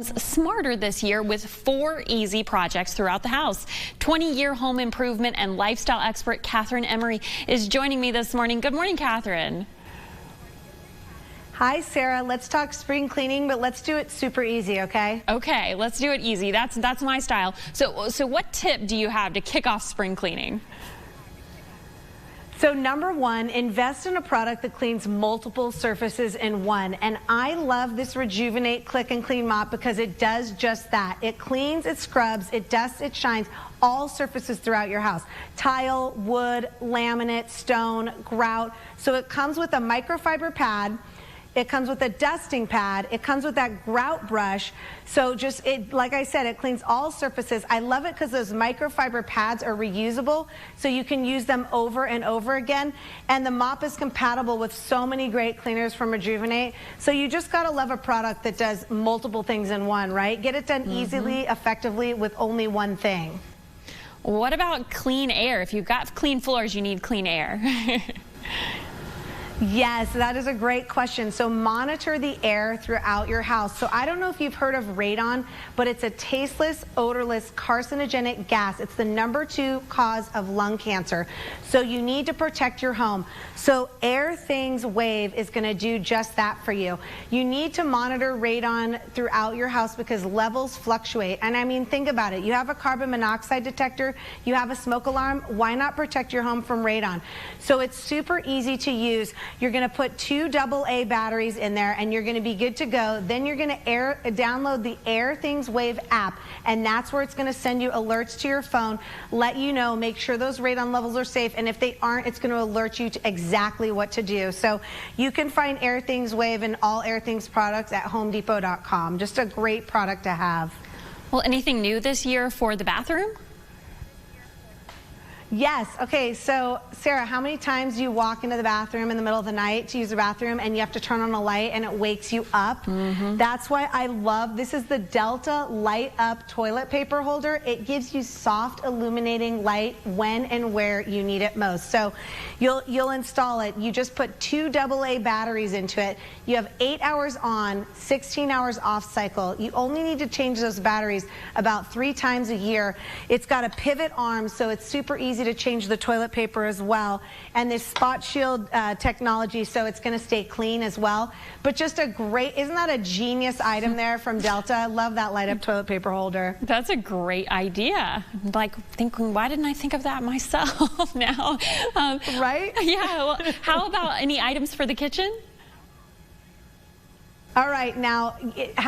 Smarter this year with 4 easy projects throughout the house. 20-year home improvement and lifestyle expert Kathryn Emery is joining me this morning. Good morning, Kathryn. Hi, Sarah. Let's talk spring cleaning, but let's do it super easy, okay? Okay, let's do it easy. That's my style. So what tip do you have to kick off spring cleaning? So number one, invest in a product that cleans multiple surfaces in one. And I love this Rejuvenate Click and Clean Mop because it does just that. It cleans, it scrubs, it dusts, it shines all surfaces throughout your house. Tile, wood, laminate, stone, grout. So it comes with a microfiber pad. It comes with a dusting pad. It comes with that grout brush. So like I said, it cleans all surfaces. I love it because those microfiber pads are reusable, so you can use them over and over again. And the mop is compatible with so many great cleaners from Rejuvenate. So you just gotta love a product that does multiple things in one, right? Get it done easily, effectively, with only one thing. What about clean air? If you've got clean floors, you need clean air. Yes, that is a great question. So monitor the air throughout your house. So I don't know if you've heard of radon, but it's a tasteless, odorless, carcinogenic gas. It's the #2 cause of lung cancer. So you need to protect your home. So Air Things Wave is going to do just that for you. You need to monitor radon throughout your house because levels fluctuate. And I mean, think about it. You have a carbon monoxide detector, you have a smoke alarm. Why not protect your home from radon? So it's super easy to use. You're going to put 2 AA batteries in there and you're going to be good to go. Then you're going to download the Air Things Wave app, and that's where it's going to send you alerts to your phone, let you know, make sure those radon levels are safe, and if they aren't, it's going to alert you to exactly what to do. So you can find Air Things Wave and all Air Things products at homedepot.com. Just a great product to have. Well, anything new this year for the bathroom? Yes. Okay, so Sarah, how many times do you walk into the bathroom in the middle of the night to use the bathroom and you have to turn on a light and it wakes you up? That's why I love, this is the Delta Light Up toilet paper holder. It gives you soft illuminating light when and where you need it most. So you'll install it. You just put 2 AA batteries into it. You have 8 hours on, 16 hours off cycle. You only need to change those batteries about 3 times a year. It's got a pivot arm, so it's super easy to change the toilet paper as well, and this spot shield technology, so it's going to stay clean as well. But just a great, isn't that a genius item there from Delta? I love that light up toilet paper holder. That's a great idea. Like thinking, why didn't I think of that myself now? Right? Yeah. Well, how about any items for the kitchen? All right, now,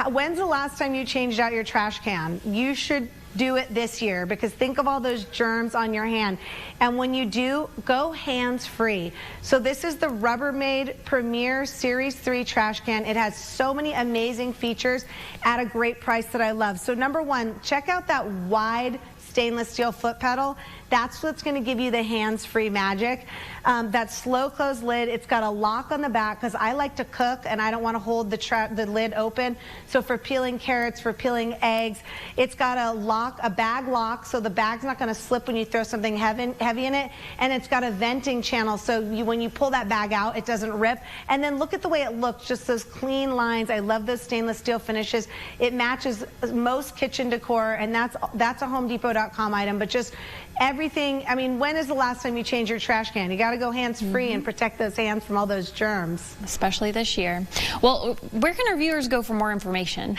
when's the last time you changed out your trash can? You should do it this year because think of all those germs on your hand. And when you do, go hands-free. So this is the Rubbermaid Premier Series 3 trash can. It has so many amazing features at a great price that I love. So number one, check out that wide stainless steel foot pedal. That's what's going to give you the hands-free magic. That slow close lid, it's got a lock on the back because I like to cook and I don't want to hold the lid open. So for peeling carrots, for peeling eggs, it's got a lock, a bag lock, so the bag's not going to slip when you throw something heavy in it. And it's got a venting channel, so when you pull that bag out, it doesn't rip. And then look at the way it looks, just those clean lines. I love those stainless steel finishes. It matches most kitchen decor, and that's a homedepot.com item, but just everything. I mean, when is the last time you changed your trash can? You got to go hands-free and protect those hands from all those germs. Especially this year. Well, where can our viewers go for more information?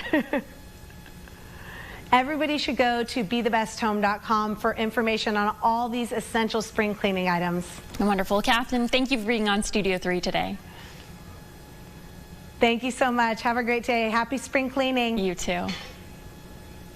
Everybody should go to BeTheBestHome.com for information on all these essential spring cleaning items. Wonderful. Kathryn, thank you for being on Studio 3 today. Thank you so much. Have a great day. Happy spring cleaning. You too.